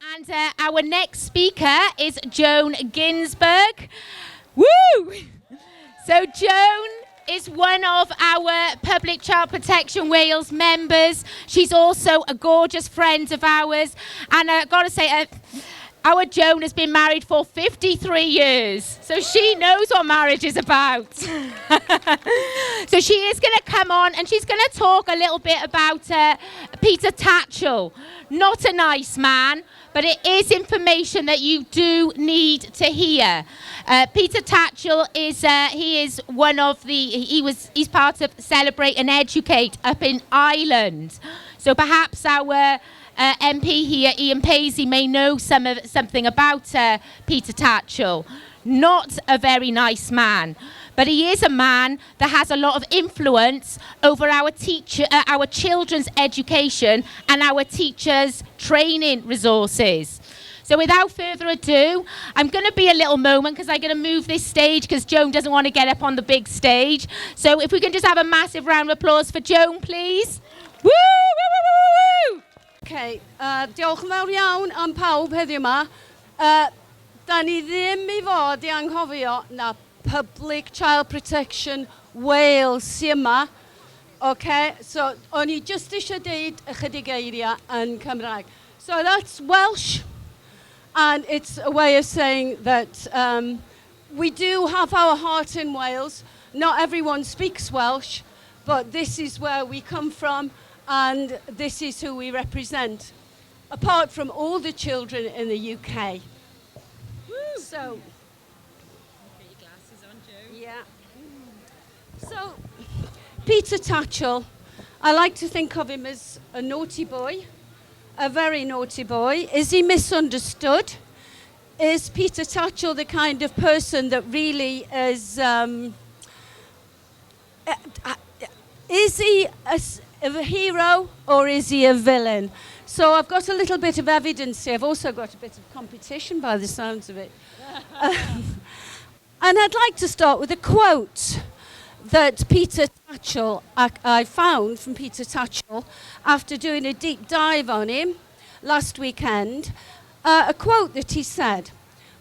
And our next speaker is Joan Ginsberg. Woo! So Joan is one of our Public Child Protection Wales members. She's also a gorgeous friend of ours. And I've got to say, our Joan has been married for 53 years. So she knows what marriage is about. So she is going to come on and she's going to talk a little bit about Peter Tatchell. Not a nice man, but it is information that you do need to hear. Peter Tatchell is he's part of Celebrate and Educate up in Ireland. So perhaps our MP here, Ian Paisley, may know something about Peter Tatchell. Not a very nice man, but he is a man that has a lot of influence over our children's education and our teachers' training resources. So without further ado, I'm going to be a little moment because I'm going to move this stage because Joan doesn't want to get up on the big stage. So if we can just have a massive round of applause for Joan, please. Woo, woo, woo, woo, woo. Okay, diolch yn fawr iawn am pawb heddiw yma. Da ni ddim I fod I anghofio na Public Child Protection Wales sy yma. Okay, so o'n I just eisiau deud ychydig eiriau yn Cymraeg. So that's Welsh, and it's a way of saying that we do have our heart in Wales. Not everyone speaks Welsh, but this is where we come from. And this is who we represent, apart from all the children in the UK. Woo. So, Put your glasses on, Joe. yeah. So, Peter Tatchell, I like to think of him as a naughty boy, a very naughty boy. Is he misunderstood? Is Peter Tatchell the kind of person that really is he a hero or is he a villain? So I've got a little bit of evidence here. I've also got a bit of competition by the sounds of it. And I'd like to start with a quote that Peter Tatchell, I found from Peter Tatchell after doing a deep dive on him last weekend. A quote that he said,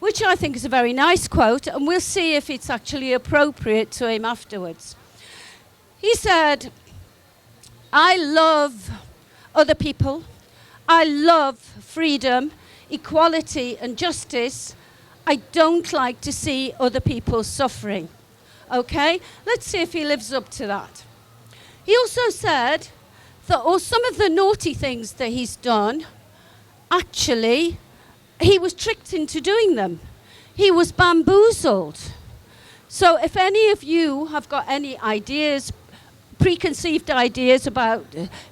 which I think is a very nice quote, and we'll see if it's actually appropriate to him afterwards. He said, I love other people. I love freedom, equality and justice. I don't like to see other people suffering. Okay? Let's see if he lives up to that. He also said that some of the naughty things that he's done, actually, he was tricked into doing them. He was bamboozled. So if any of you have got any ideas, preconceived ideas about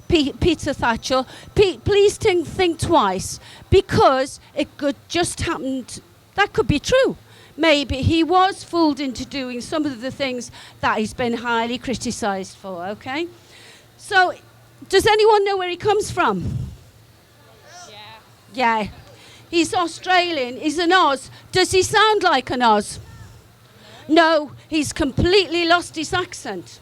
Peter Tatchell, please think twice, because it could just happen. That could be true. Maybe he was fooled into doing some of the things that he's been highly criticised for, okay? So, does anyone know where he comes from? Yeah. He's Australian, he's an Oz. Does he sound like an Oz? No, he's completely lost his accent.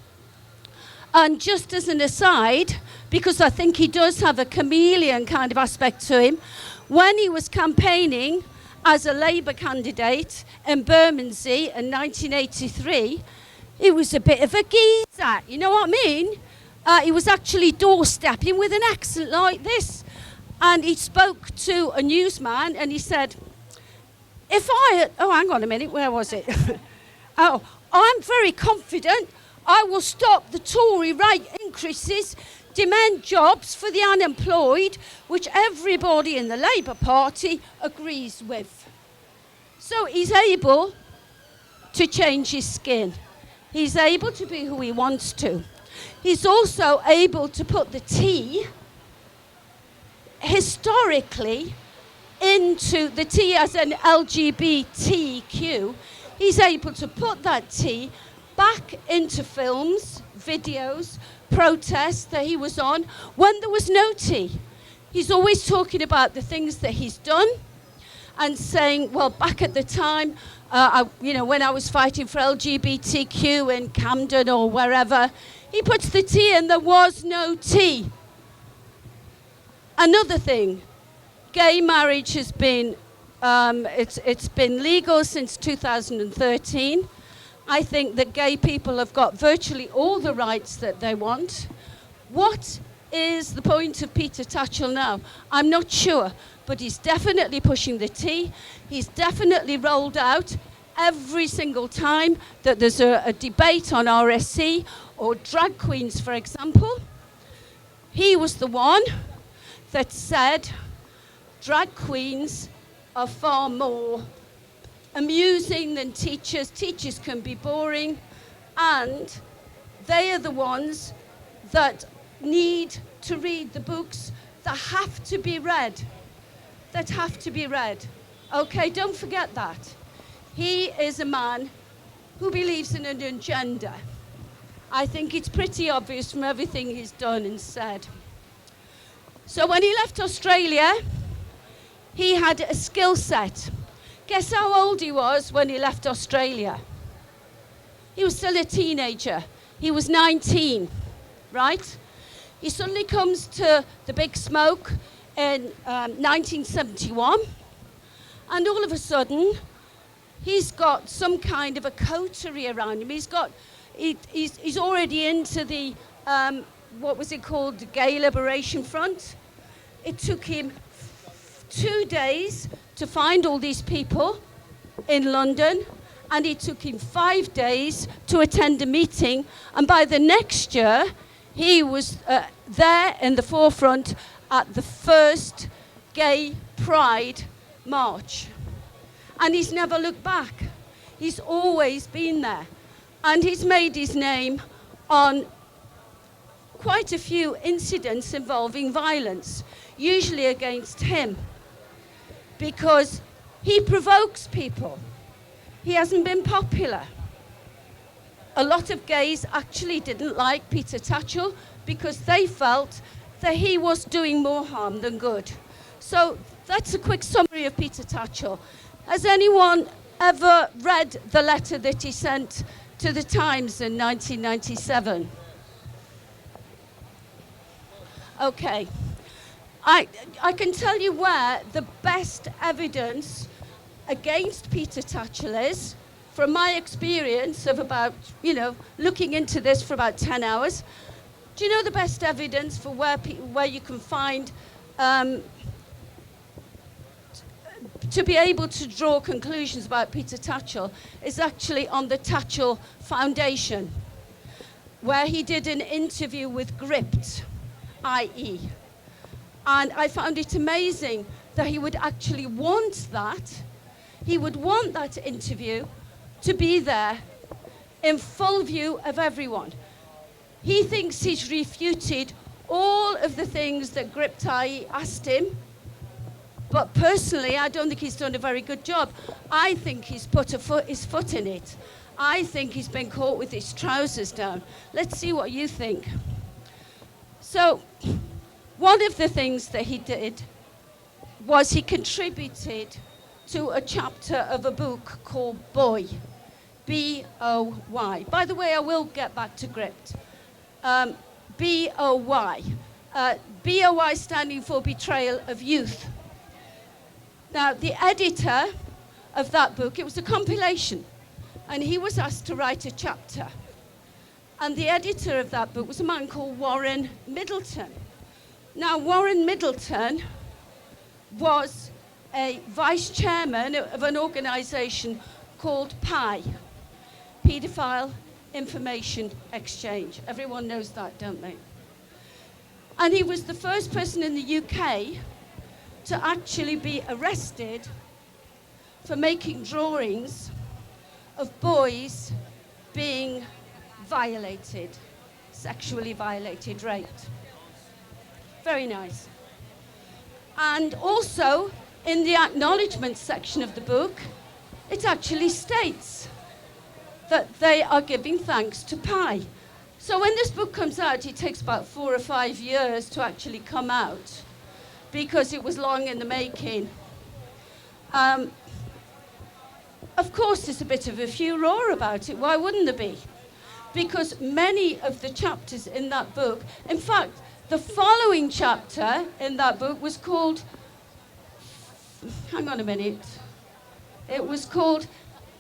And just as an aside, because I think he does have a chameleon kind of aspect to him, when he was campaigning as a Labour candidate in Bermondsey in 1983, he was a bit of a geezer, you know what I mean? He was actually doorstepping with an accent like this. And he spoke to a newsman and he said, hang on a minute, where was it? I'm very confident I will stop the Tory rate increases, demand jobs for the unemployed, which everybody in the Labour Party agrees with. So he's able to change his skin. He's able to be who he wants to. He's also able to put the T historically into the T as an LGBTQ. He's able to put that T back into films, videos, protests that he was on when there was no T. He's always talking about the things that he's done and saying, well, back at the time, when I was fighting for LGBTQ in Camden or wherever, he puts the T in, there was no T. Another thing, Gay marriage has been, it's been legal since 2013. I think that gay people have got virtually all the rights that they want. What is the point of Peter Tatchell now? I'm not sure, but he's definitely pushing the T. He's definitely rolled out every single time that there's a debate on RSC or drag queens, for example. He was the one that said drag queens are far more amusing than teachers. Teachers can be boring, and they are the ones that need to read the books that have to be read. That have to be read. Okay, don't forget that. He is a man who believes in an agenda. I think it's pretty obvious from everything he's done and said. So when he left Australia, he had a skill set. Guess how old he was when he left Australia? He was still a teenager. He was 19, right? He suddenly comes to the Big Smoke in 1971, and all of a sudden, he's got some kind of a coterie around him. He's already into the, what was it called, the Gay Liberation Front. It took him 2 days to find all these people in London, and it took him 5 days to attend a meeting, and by the next year, he was there in the forefront at the first Gay Pride March. And he's never looked back. He's always been there. And he's made his name on quite a few incidents involving violence, usually against him, because he provokes people. He hasn't been popular. A lot of gays actually didn't like Peter Tatchell because they felt that he was doing more harm than good. So that's a quick summary of Peter Tatchell. Has anyone ever read the letter that he sent to the Times in 1997? Okay. I can tell you where the best evidence against Peter Tatchell is, from my experience of about, looking into this for about 10 hours. Do you know the best evidence for where you can find to be able to draw conclusions about Peter Tatchell is actually on the Tatchell Foundation, where he did an interview with Gript, i.e. And I found it amazing that he would actually want that. He would want that interview to be there in full view of everyone. He thinks he's refuted all of the things that Gript asked him, but personally, I don't think he's done a very good job. I think he's put his foot in it. I think he's been caught with his trousers down. Let's see what you think. So, one of the things that he did was he contributed to a chapter of a book called Boy, B-O-Y. By the way, I will get back to Gript. B-O-Y. B-O-Y standing for Betrayal of Youth. Now, the editor of that book, it was a compilation, and he was asked to write a chapter. And the editor of that book was a man called Warren Middleton. Now, Warren Middleton was a vice chairman of an organization called PI, Paedophile Information Exchange. Everyone knows that, don't they? And he was the first person in the UK to actually be arrested for making drawings of boys being violated, sexually violated, raped. Very nice. And also, in the acknowledgement section of the book, it actually states that they are giving thanks to Pi. So when this book comes out, it takes about 4 or 5 years to actually come out, because it was long in the making. Of course, there's a bit of a furore about it. Why wouldn't there be? Because many of the chapters in that book, in fact, the following chapter in that book was called hang on a minute. It was called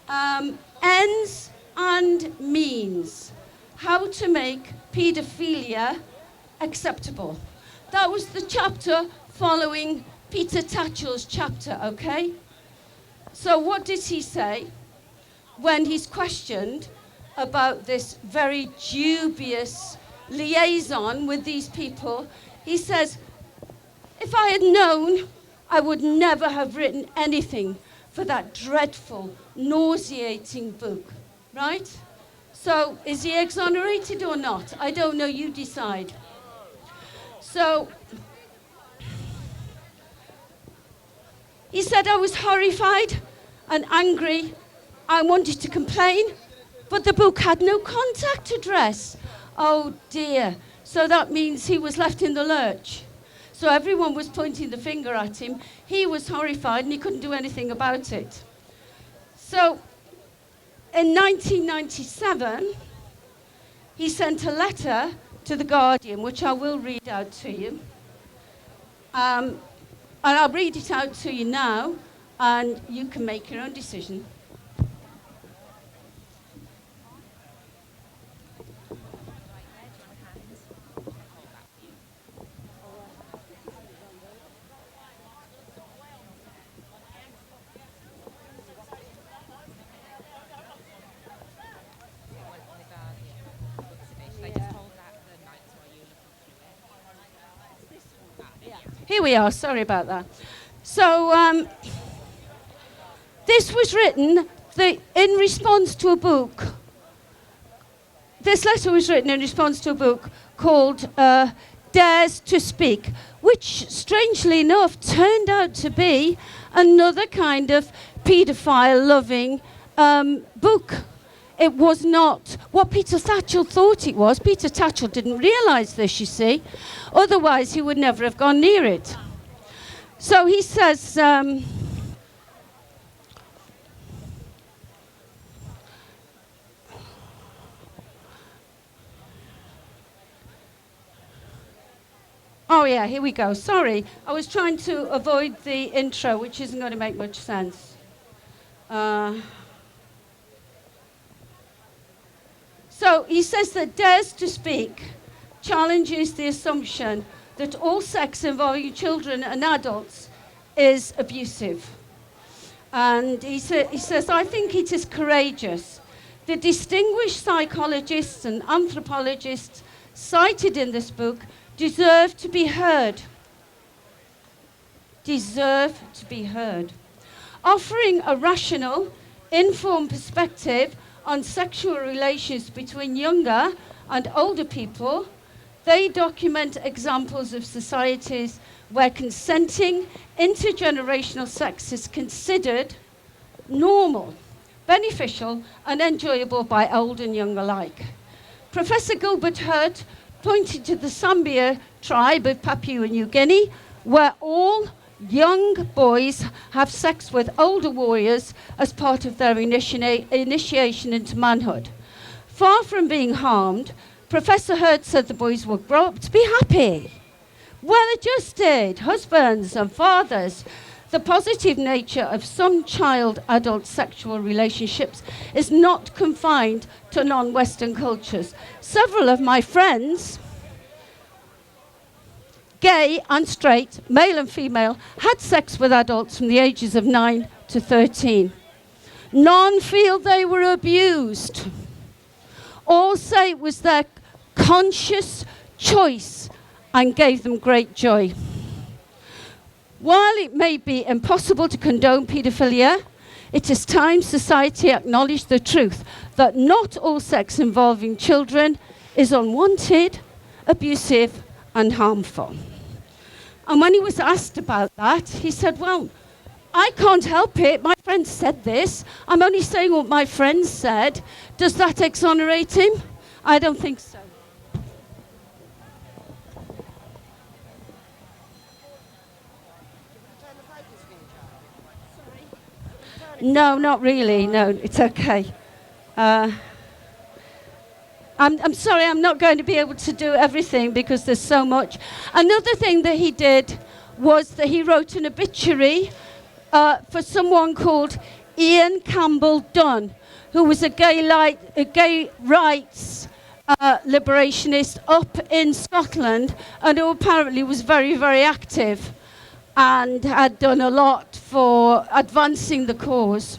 Ends and Means, How to Make Paedophilia Acceptable. That was the chapter following Peter Tatchell's chapter, okay? So what did he say when he's questioned about this very dubious liaison with these people? He says, if I had known, I would never have written anything for that dreadful, nauseating book, right? So is he exonerated or not? I don't know, you decide. So he said, I was horrified and angry. I wanted to complain, but the book had no contact address. Oh dear. So that means he was left in the lurch. So everyone was pointing the finger at him. He was horrified and he couldn't do anything about it. So in 1997, he sent a letter to The Guardian, which I will read out to you. And I'll read it out to you now, and you can make your own decision. Here we are, sorry about that. So this was written in response to a book. This letter was written in response to a book called Dares to Speak, which strangely enough turned out to be another kind of paedophile-loving book. It was not what Peter Tatchell thought it was. Peter Tatchell didn't realise this, you see. Otherwise, he would never have gone near it. So he says, oh yeah, here we go. Sorry, I was trying to avoid the intro, which isn't going to make much sense. So he says that Dares to Speak challenges the assumption that all sex involving children and adults is abusive. And he says, I think it is courageous. The distinguished psychologists and anthropologists cited in this book deserve to be heard. Deserve to be heard. Offering a rational, informed perspective on sexual relations between younger and older people, they document examples of societies where consenting intergenerational sex is considered normal, beneficial, and enjoyable by old and young alike. Professor Gilbert Hurt pointed to the Sambia tribe of Papua New Guinea, where all young boys have sex with older warriors as part of their initiation into manhood. Far from being harmed, Professor Hurt said the boys will grow up to be happy, well-adjusted husbands and fathers. The positive nature of some child-adult sexual relationships is not confined to non-Western cultures. Several of my friends, gay and straight, male and female, had sex with adults from the ages of 9 to 13. None feel they were abused. All say it was their conscious choice and gave them great joy. While it may be impossible to condone paedophilia, it is time society acknowledged the truth that not all sex involving children is unwanted, abusive, and harmful. And when he was asked about that, he said, well, I can't help it. My friend said this. I'm only saying what my friend said. Does that exonerate him? I don't think so. No, not really. No, it's okay. I'm sorry, I'm not going to be able to do everything because there's so much. Another thing that he did was that he wrote an obituary for someone called Ian Campbell Dunn, who was a gay rights liberationist up in Scotland, and who apparently was very, very active and had done a lot for advancing the cause.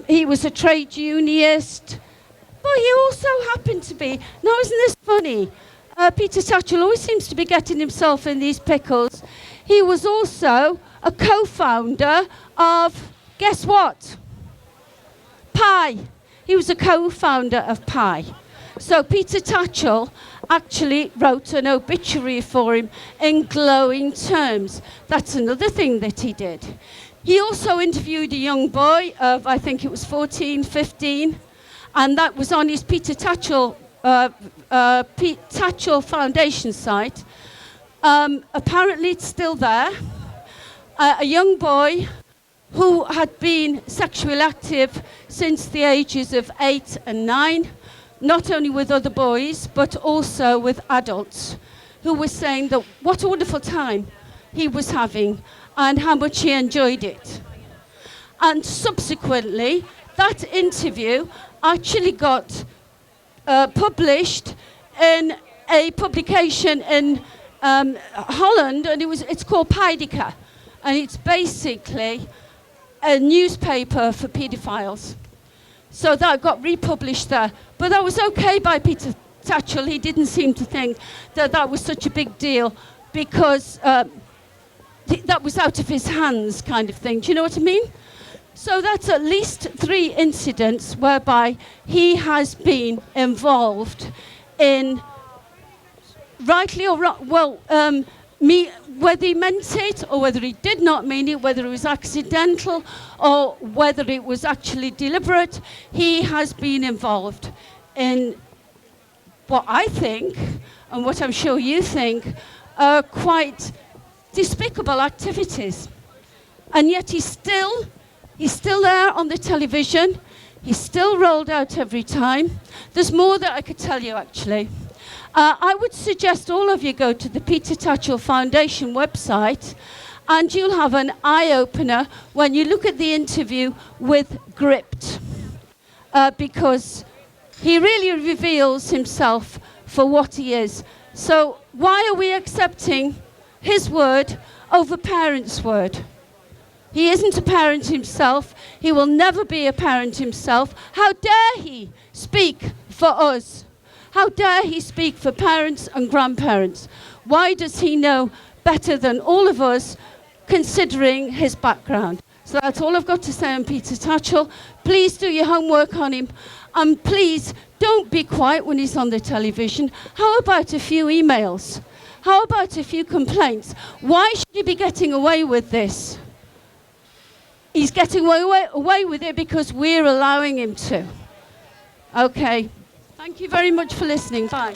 He was a trade unionist, but he also happened to be, now isn't this funny? Peter Tatchell always seems to be getting himself in these pickles. He was also a co-founder of, guess what? Pi. He was a co-founder of Pi. So Peter Tatchell actually wrote an obituary for him in glowing terms. That's another thing that he did. He also interviewed a young boy of, I think it was 14, 15, and that was on his Peter Tatchell Tatchell Foundation site. Apparently it's still there. A young boy who had been sexually active since the ages of 8 and 9, not only with other boys, but also with adults, who were saying that what a wonderful time he was having and how much he enjoyed it. And subsequently, that interview actually got published in a publication in Holland, and it's called Pijdica, and it's basically a newspaper for paedophiles. So that got republished there. But that was okay by Peter Tatchell. He didn't seem to think that that was such a big deal because that was out of his hands kind of thing. Do you know what I mean? So that's at least 3 incidents whereby he has been involved in, rightly or wrong, whether he meant it or whether he did not mean it, whether it was accidental or whether it was actually deliberate, he has been involved in what I think, and what I'm sure you think, are quite despicable activities. And yet he's still there on the television. He's still rolled out every time. There's more that I could tell you, actually. I would suggest all of you go to the Peter Tatchell Foundation website, and you'll have an eye-opener when you look at the interview with Gripped, because he really reveals himself for what he is. So why are we accepting his word over parents' word? He isn't a parent himself. He will never be a parent himself. How dare he speak for us? How dare he speak for parents and grandparents? Why does he know better than all of us, considering his background? So that's all I've got to say on Peter Tatchell. Please do your homework on him. And please don't be quiet when he's on the television. How about a few emails? How about a few complaints? Why should he be getting away with this? He's getting away with it because we're allowing him to. Okay. Thank you very much for listening. Bye.